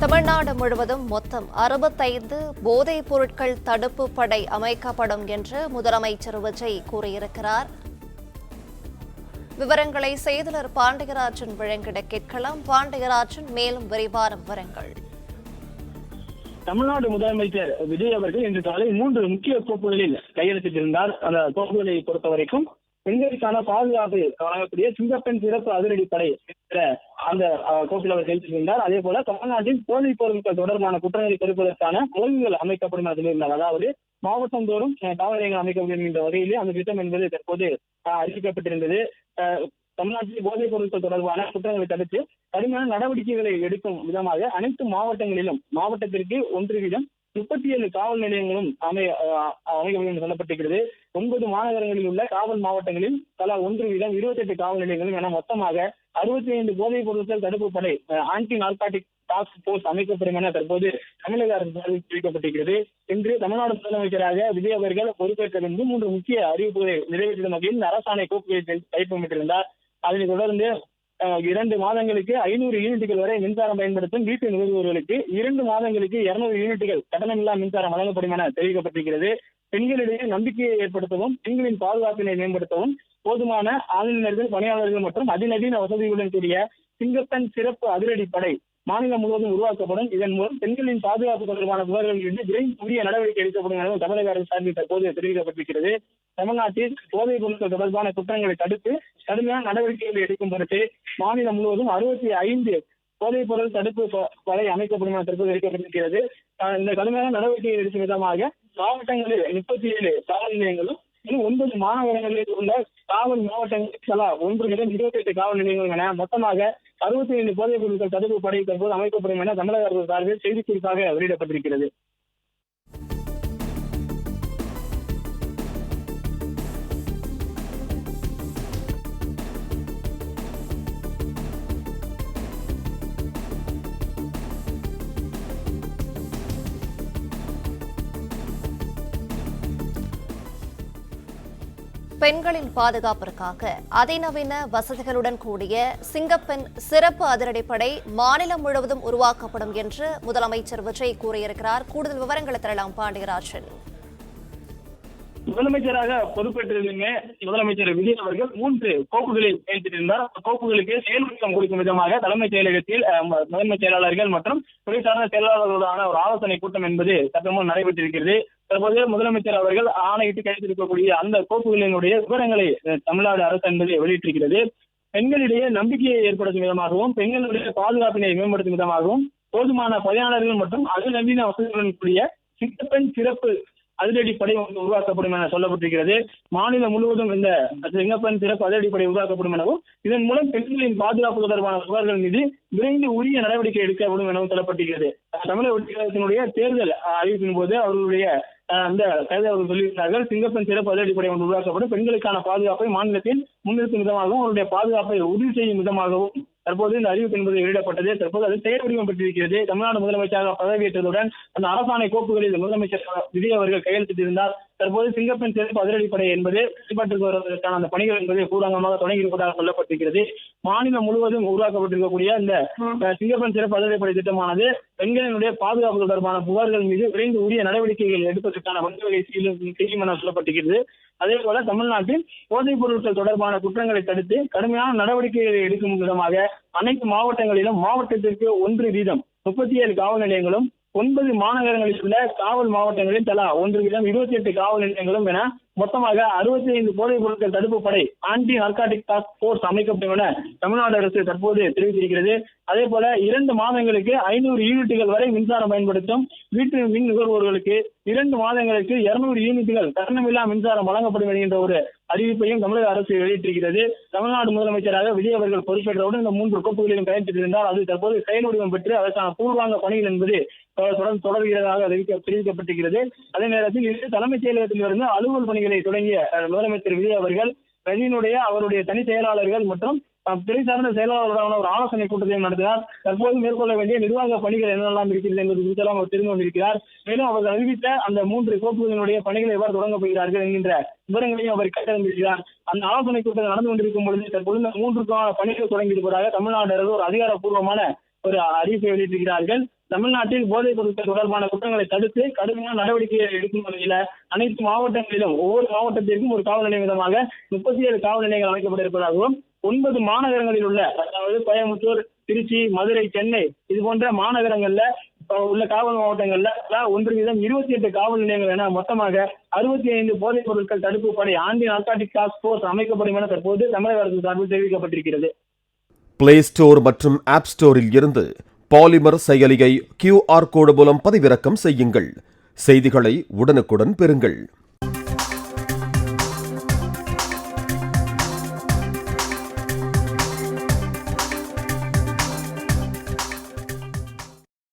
தமிழ்நாடு முழுவதும் மொத்தம் 65 போதைப் பொருட்கள் தடுப்பு படை அமைக்கப்படும் என்று முதலமைச்சர் விஜய் கூறியிருக்கிறார். விவரங்களை செய்தியாளர் பாண்டியராஜன் வழங்கிட கேட்கலாம். பாண்டியராஜன், மேலும் விரிவான விவரங்கள். தமிழ்நாடு முதலமைச்சர் விஜய் அவர்கள் இன்று காலை 3 முக்கிய கோப்புகளில் கையெழுத்திட்டிருந்தார். அந்த கோப்புகளை பொறுத்தவரைக்கும் பெண்களுக்கான பாதுகாப்பு வழங்கக்கூடிய சிங்கப்பெண் சிறப்பு அதிரடிப்படை என்ற அந்த கோப்பில் அவர் கையெழுத்திட்டிருந்தார். அதே போல தமிழ்நாட்டில் போதைப் பொருட்கள் தொடர்பான குற்றங்களை தடுப்பதற்கான அலகுகள் அமைக்கப்படும் என சொல்லியிருந்தார். அதாவது மாவட்டந்தோறும் காவல் நிலையங்கள் அமைக்கப்படும் என்ற வகையிலே அந்த திட்டம் என்பது தற்போது அறிவிக்கப்பட்டிருந்தது. தமிழ்நாட்டில் போதைப் பொருட்கள் தொடர்பான குற்றங்களை தடுத்து கடுமையான நடவடிக்கைகளை எடுக்கும் விதமாக அனைத்து மாவட்டங்களிலும் மாவட்டத்திற்கு 1 வீதம் 37 காவல் நிலையங்களும் அமைக்கப்படும் என்று சொல்லப்பட்டிருக்கிறது. 9 மாநகரங்களில் உள்ள காவல் மாவட்டங்களில் தலா 1 வீதம் 28 காவல் நிலையங்களும் என மொத்தமாக 65 போதைப் பொருட்கள் தடுப்பு படை ஆன்டி நார்காட்டிக் டாஸ்க் போர்ஸ் அமைக்கப்படும் என தற்போது தமிழக அரசு தெரிவிக்கப்பட்டிருக்கிறது. இன்று தமிழ்நாடு முதலமைச்சராக விஜய் அவர்கள் பொறுப்பேற்றிருந்து 3 முக்கிய அறிவிப்புகளை நிறைவேற்றும் வகையில் அரசாணை கோப்புகளை கைப்பற்றியிருந்தார். அதனைத் தொடர்ந்து 2 மாதங்களுக்கு 500 யூனிட்டுகள் வரை மின்சாரம் பயன்படுத்தும் வீட்டு நுகர்வோர்களுக்கு 2 மாதங்களுக்கு 200 யூனிட்டுகள் கட்டணமில்லா மின்சாரம் வழங்கப்படும் என தெரிவிக்கப்பட்டிருக்கிறது. பெண்களிடையே நம்பிக்கையை ஏற்படுத்தவும் பெண்களின் பாதுகாப்பினை மேம்படுத்தவும் போதுமான ஆளுநர்கள், பணியாளர்கள் மற்றும் அதிநவீன வசதிகளுடன் கூடிய சிங்கப்பெண் சிறப்பு அதிரடிப்படை மாநிலம் முழுவதும் உருவாக்கப்படும். இதன் மூலம் பெண்களின் பாதுகாப்பு தொடர்பான புகார்கள் இருந்து விரைந்து உரிய நடவடிக்கை எடுக்கப்படும் எனவும் தமிழக அரசு சார்பில் தற்போது தெரிவிக்கப்பட்டிருக்கிறது. தமிழ்நாட்டில் போதைப் பொருட்கள் தொடர்பான குற்றங்களை தடுத்து கடுமையான நடவடிக்கைகளை எடுக்கும் பொருட்டு மாநிலம் முழுவதும் 65 போதைப் பொருள் தடுப்பு படை அமைக்கப்படும் என தற்போது அறிவிக்கப்பட்டிருக்கிறது. இந்த கடுமையான நடவடிக்கைகள் எடுக்கும் விதமாக மாவட்டங்களில் 37 காவல் நிலையங்களும் 9 மாநகரங்களில் உள்ள காவல் மாவட்டங்களில் தலா 1 வீதம் 28 காவல் நிலையங்கள் என மொத்தமாக 65 போதைப் பொருட்கள் தடுப்பு படை தற்போது அமைக்கப்படும் என தமிழக அரசு சார்பில் செய்திக்குறிப்பாக வெளியிடப்பட்டிருக்கிறது. பெண்களின் பாதுகாப்பிற்காக அதிநவீன வசதிகளுடன் கூடிய சிங்கப்பெண் சிறப்பு அதிரடிப்படை மாநிலம் முழுவதும் உருவாக்கப்படும் என்று முதலமைச்சர் விஜய் கூறியிருக்கிறார். கூடுதல் விவரங்களை தரலாம் பாண்டியராஜன். முதலமைச்சராக பொறுப்பேற்றிருந்த முதலமைச்சர் விஜய் அவர்கள் 3 கோப்புகளை கையெழுத்திட்டிருந்தார். கோப்புகளுக்கு செயல்விளக்கம் கொடுக்கும் விதமாக தலைமைச் செயலகத்தில் முதன்மை செயலாளர்கள் மற்றும் துறை சார்ந்த செயலாளர்களுடான ஒரு ஆலோசனை கூட்டம் என்பது சட்டமும் நடைபெற்றிருக்கிறது. தற்போது முதலமைச்சர் அவர்கள் ஆணையிட்டு கையெழுத்திருக்கக்கூடிய அந்த கோப்புகளினுடைய விவரங்களை தமிழ்நாடு அரசு என்பதை வெளியிட்டிருக்கிறது. பெண்களிடையே நம்பிக்கையை ஏற்படுத்தும் விதமாகவும் பெண்களுடைய பாதுகாப்பினை மேம்படுத்தும் விதமாகவும் போதுமான பணியாளர்கள் மற்றும் அதிநவீன வசதிகளுடன் கூடிய சிங்கப்பெண் சிறப்பு அதிரடிப்படை உருவாக்கப்படும் என சொல்லப்பட்டிருக்கிறது. மாநிலம் முழுவதும் இந்த சிங்கப்பெண் சிறப்பு அதிரடிப்படை உருவாக்கப்படும் எனவும் இதன் மூலம் பெண்களின் பாதுகாப்பு தொடர்பான புகார்கள் மீது விரைந்து உரிய நடவடிக்கை எடுக்கப்படும் எனவும் சொல்லப்பட்டிருக்கிறது. தமிழக ஒன்றியத்தினுடைய தேர்தல் அறிவிப்பின் போது அவர்களுடைய அந்த கைது அவர்கள் சொல்லியிருந்தார்கள். சிங்கப்பெண் சிறப்பு அதிரடிப்படை ஒன்று உருவாக்கப்படும், பெண்களுக்கான பாதுகாப்பை மாநிலத்தில் முன்னிறுத்தும் விதமாகவும் அவருடைய பாதுகாப்பை உறுதி செய்யும் விதமாகவும் தற்போது இந்த அறிவிப்பு என்பது வெளியிடப்பட்டது. தற்போது அது செயல் வடிவம் பெற்றிருக்கிறது. தமிழ்நாடு முதலமைச்சராக பதவியேற்றதுடன் அந்த அரசாணை கோப்புகளில் முதலமைச்சர் விஜய் அவர்கள் கையெழுத்திட்டிருந்தார். தற்போது சிங்கப்பெண் சிறப்பு அதிரடிப்படை என்பது செயல்பாட்டுக்கு வருவதற்கான அந்த பணிகள் என்பது பூர்வாங்கமாக தொடங்கியிருப்பதாக சொல்லப்பட்டிருக்கிறது. மாநிலம் முழுவதும் உருவாக்கப்பட்டிருக்கக்கூடிய இந்த சிங்கப்பெண் சிறப்பு அதிரடிப்படை திட்டமானது பெண்களினுடைய பாதுகாப்பு தொடர்பான புகார்கள் மீது விரைந்து உரிய நடவடிக்கைகள் எடுப்பதற்கான வழிவகை செய்யும் என சொல்லப்பட்டிருக்கிறது. அதே போல தமிழ்நாட்டில் போதைப் பொருட்கள் தொடர்பான குற்றங்களை தடுத்து கடுமையான நடவடிக்கைகளை எடுக்கும் விதமாக அனைத்து மாவட்டங்களிலும் மாவட்டத்திற்கு 1 வீதம் 37 காவல் நிலையங்களும் 9 மாநகரங்களில் உள்ள காவல் மாவட்டங்களில் தலா 1 வீதம் 28 காவல் நிலையங்களும் என மொத்தமாக 65 போதைப் பொருட்கள் தடுப்பு படை ஆன்டி நார்காட்டிக் டாஸ்க் போர்ஸ் அமைக்கப்படும் என தமிழ்நாடு அரசு தற்போது தெரிவித்திருக்கிறது. அதே போல 2 மாதங்களுக்கு 500 யூனிட்டுகள் வரை மின்சாரம் பயன்படுத்தும் வீட்டு மின் நுகர்வோர்களுக்கு 2 மாதங்களுக்கு 200 யூனிட்டுகள் கட்டணமில்லா மின்சாரம் வழங்கப்படும் என்கின்ற ஒரு அறிவிப்பையும் தமிழக அரசு வெளியிட்டிருக்கிறது. தமிழ்நாடு முதலமைச்சராக விஜய் அவர்கள் பொறுப்பேற்றவுடன் இந்த 3 கோப்புகளிலும் கையெழுத்திட்டிருந்தால் அது தற்போது செயல் வடிவம் பெற்று அதற்கான பூர்வாங்க பணிகள் என்பது தொடர்கிறதாக தெரிவிக்கப்பட்டிருக்கிறது. அதே நேரத்தில் இன்று தலைமைச் செயலகத்திலிருந்து அலுவல் பணிகளை தொடங்கிய முதலமைச்சர் விஜய் அவர்கள் அவருடைய தனி செயலாளர்கள் மற்றும் துறை சார்ந்த செயலாளர்களான ஒரு ஆலோசனை கூட்டத்தையும் நடத்தினார். தற்போது மேற்கொள்ள வேண்டிய நிர்வாக பணிகள் என்னெல்லாம் இருக்கிறது என்பது குறித்தெல்லாம் அவர் தெரிந்து கொண்டிருக்கிறார். மேலும் அவர்கள் அறிவித்த அந்த 3 கோப்புகளினுடைய பணிகளை எவ்வாறு தொடங்கப் போகிறார்கள் என்கின்ற விவரங்களையும் அவர் கேட்டறிந்திருக்கிறார். அந்த ஆலோசனை கூட்டம் நடந்து கொண்டிருக்கும் பொழுது தற்போது இந்த 3 பணிகள் தொடங்கியிருப்பதாக தமிழ்நாடு அரசு ஒரு அதிகாரப்பூர்வமான ஒரு அறிவிப்பை வெளியிட்டிருக்கிறார்கள். தமிழ்நாட்டில் போதைப் பொருட்கள் தொடர்பான குற்றங்களை தடுத்து கடுமையான நடவடிக்கைகளை எடுக்கும் வகையில அனைத்து மாவட்டங்களிலும் ஒவ்வொரு மாவட்டத்திற்கும் ஒரு காவல் நிலையம் விதமாக 37 காவல் நிலையங்கள் அமைக்கப்பட இருப்பதாகவும் 9 மாநகரங்களில் உள்ள, அதாவது கோயம்புத்தூர், திருச்சி, மதுரை, சென்னை இது போன்ற மாநகரங்கள்ல உள்ள காவல் மாவட்டங்கள்ல ஒன்று வீதம் 28 காவல் நிலையங்கள் என மொத்தமாக 65 போதைப் பொருட்கள் தடுப்பு படை ஆன்டி நார்காட்டிக் டாஸ்க் போர்ஸ் அமைக்கப்படும் என தற்போது தமிழக அரசு சார்பில் தெரிவிக்கப்பட்டிருக்கிறது. பிளே ஸ்டோர் மற்றும் ஆப் ஸ்டோரில் இருந்து பாலிமர் செயலியை QR கோடு மூலம் பதிவிறக்கம் செய்யுங்கள். செய்திகளை உடனுக்குடன் பெறுங்கள்.